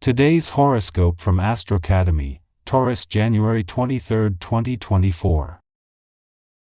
Today's horoscope from Astro Academy, Taurus, January 23, 2024.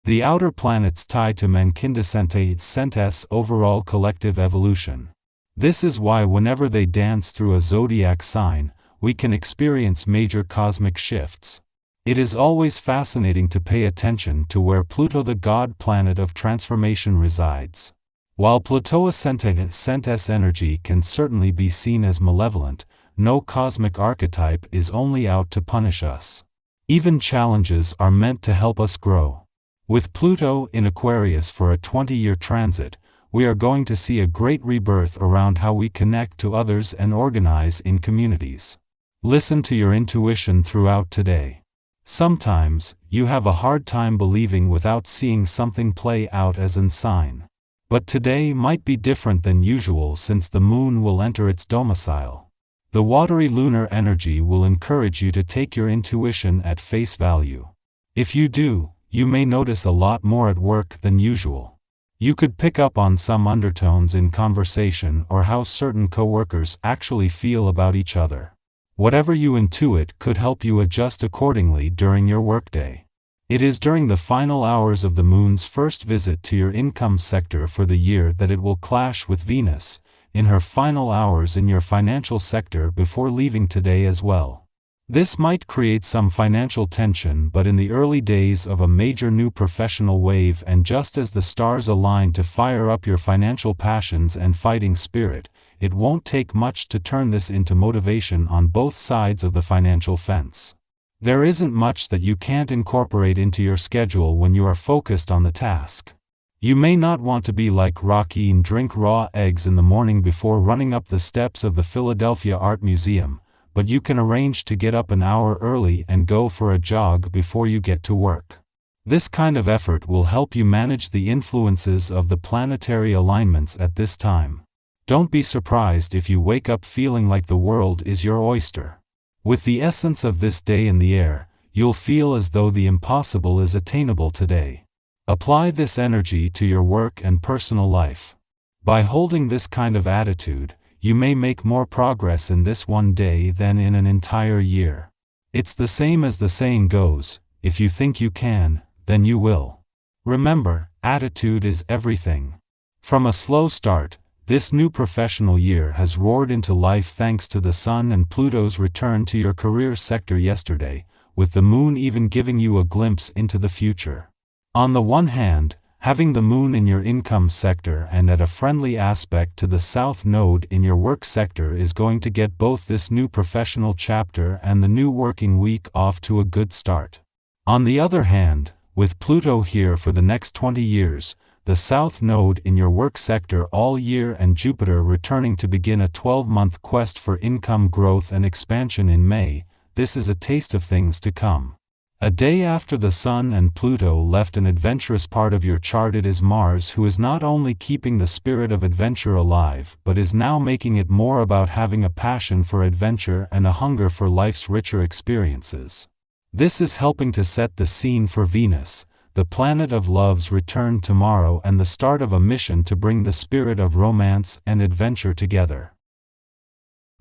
The outer planets tie to Menkindescentes overall collective evolution. This is why whenever they dance through a zodiac sign, we can experience major cosmic shifts. It is always fascinating to pay attention to where Pluto, the god planet of transformation, resides. While Pluto ascendens energy can certainly be seen as malevolent, no cosmic archetype is only out to punish us. Even challenges are meant to help us grow. With Pluto in Aquarius for a 20-year transit, we are going to see a great rebirth around how we connect to others and organize in communities. Listen to your intuition throughout today. Sometimes, you have a hard time believing without seeing something play out as a sign. But today might be different than usual since the moon will enter its domicile. The watery lunar energy will encourage you to take your intuition at face value. If you do, you may notice a lot more at work than usual. You could pick up on some undertones in conversation or how certain coworkers actually feel about each other. Whatever you intuit could help you adjust accordingly during your workday. It is during the final hours of the moon's first visit to your income sector for the year that it will clash with Venus, in her final hours in your financial sector before leaving today as well. This might create some financial tension, but in the early days of a major new professional wave and just as the stars align to fire up your financial passions and fighting spirit, it won't take much to turn this into motivation on both sides of the financial fence. There isn't much that you can't incorporate into your schedule when you are focused on the task. You may not want to be like Rocky and drink raw eggs in the morning before running up the steps of the Philadelphia Art Museum, but you can arrange to get up an hour early and go for a jog before you get to work. This kind of effort will help you manage the influences of the planetary alignments at this time. Don't be surprised if you wake up feeling like the world is your oyster. With the essence of this day in the air, you'll feel as though the impossible is attainable today. Apply this energy to your work and personal life. By holding this kind of attitude, you may make more progress in this one day than in an entire year. It's the same as the saying goes, if you think you can, then you will. Remember, attitude is everything. From a slow start, this new professional year has roared into life thanks to the Sun and Pluto's return to your career sector yesterday, with the moon even giving you a glimpse into the future. On the one hand, having the moon in your income sector and at a friendly aspect to the south node in your work sector is going to get both this new professional chapter and the new working week off to a good start. On the other hand, with Pluto here for the next 20 years, the south node in your work sector all year and Jupiter returning to begin a 12-month quest for income growth and expansion in May, this is a taste of things to come. A day after the Sun and Pluto left an adventurous part of your chart, it is Mars who is not only keeping the spirit of adventure alive but is now making it more about having a passion for adventure and a hunger for life's richer experiences. This is helping to set the scene for Venus, the planet of love's return tomorrow and the start of a mission to bring the spirit of romance and adventure together.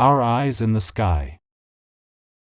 Our eyes in the sky.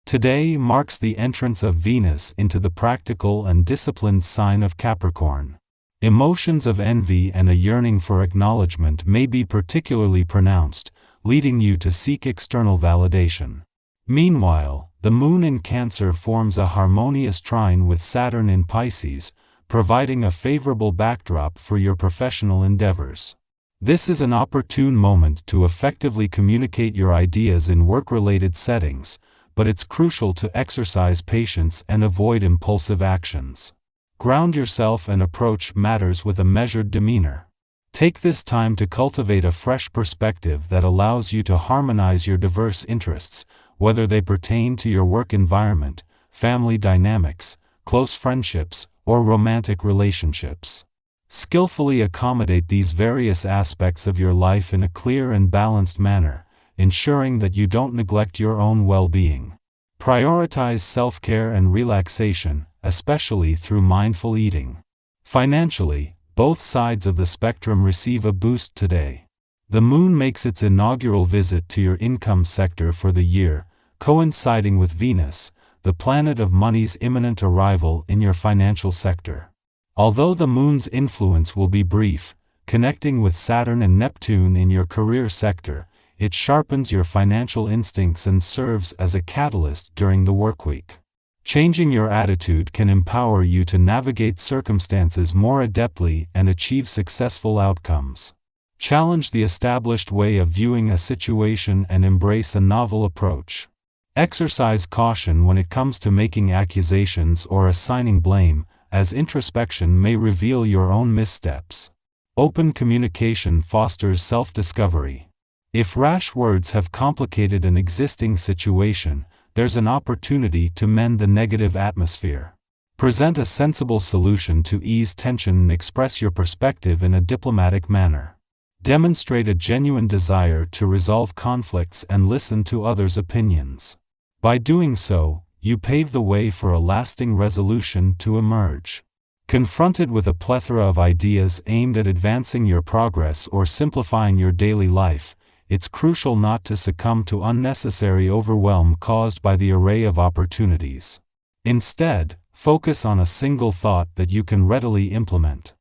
Today marks the entrance of Venus into the practical and disciplined sign of Capricorn. Emotions of envy and a yearning for acknowledgement may be particularly pronounced, leading you to seek external validation. Meanwhile, the moon in Cancer forms a harmonious trine with Saturn in Pisces, providing a favorable backdrop for your professional endeavors. This is an opportune moment to effectively communicate your ideas in work-related settings, but it's crucial to exercise patience and avoid impulsive actions. Ground yourself and approach matters with a measured demeanor. Take this time to cultivate a fresh perspective that allows you to harmonize your diverse interests, whether they pertain to your work environment, family dynamics, close friendships, or romantic relationships. Skillfully accommodate these various aspects of your life in a clear and balanced manner, ensuring that you don't neglect your own well-being. Prioritize self-care and relaxation, especially through mindful eating. Financially, both sides of the spectrum receive a boost today. The moon makes its inaugural visit to your income sector for the year, coinciding with Venus, the planet of money's imminent arrival in your financial sector. Although the moon's influence will be brief, connecting with Saturn and Neptune in your career sector, it sharpens your financial instincts and serves as a catalyst during the workweek. Changing your attitude can empower you to navigate circumstances more adeptly and achieve successful outcomes. Challenge the established way of viewing a situation and embrace a novel approach. Exercise caution when it comes to making accusations or assigning blame, as introspection may reveal your own missteps. Open communication fosters self-discovery. If rash words have complicated an existing situation, there's an opportunity to mend the negative atmosphere. Present a sensible solution to ease tension and express your perspective in a diplomatic manner. Demonstrate a genuine desire to resolve conflicts and listen to others' opinions. By doing so, you pave the way for a lasting resolution to emerge. Confronted with a plethora of ideas aimed at advancing your progress or simplifying your daily life, it's crucial not to succumb to unnecessary overwhelm caused by the array of opportunities. Instead, focus on a single thought that you can readily implement.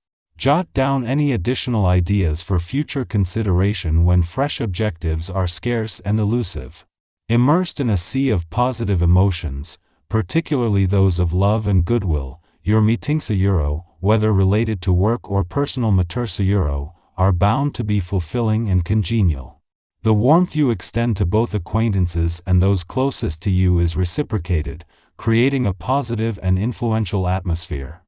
Jot down any additional ideas for future consideration when fresh objectives are scarce and elusive. Immersed in a sea of positive emotions, particularly those of love and goodwill, your meetings whether related to work or personal matters are bound to be fulfilling and congenial. The warmth you extend to both acquaintances and those closest to you is reciprocated, creating a positive and influential atmosphere.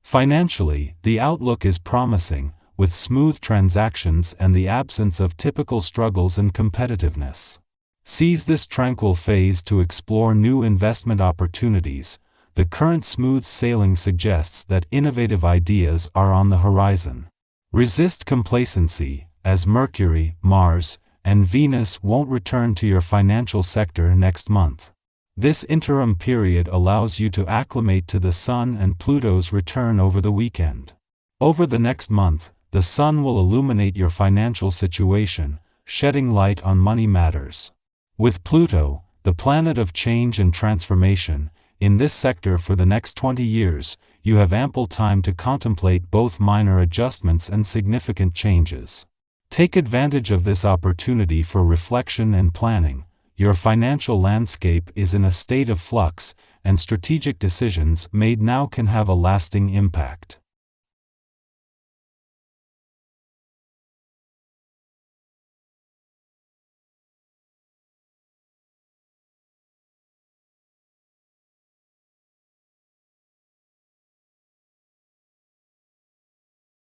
Financially, the outlook is promising, with smooth transactions and the absence of typical struggles and competitiveness. Seize this tranquil phase to explore new investment opportunities. The current smooth sailing suggests that innovative ideas are on the horizon. Resist complacency, as Mercury, Mars, and Venus won't return to your financial sector next month. This interim period allows you to acclimate to the Sun and Pluto's return over the weekend. Over the next month, the Sun will illuminate your financial situation, shedding light on money matters. With Pluto, the planet of change and transformation, in this sector for the next 20 years, you have ample time to contemplate both minor adjustments and significant changes. Take advantage of this opportunity for reflection and planning. Your financial landscape is in a state of flux, and strategic decisions made now can have a lasting impact.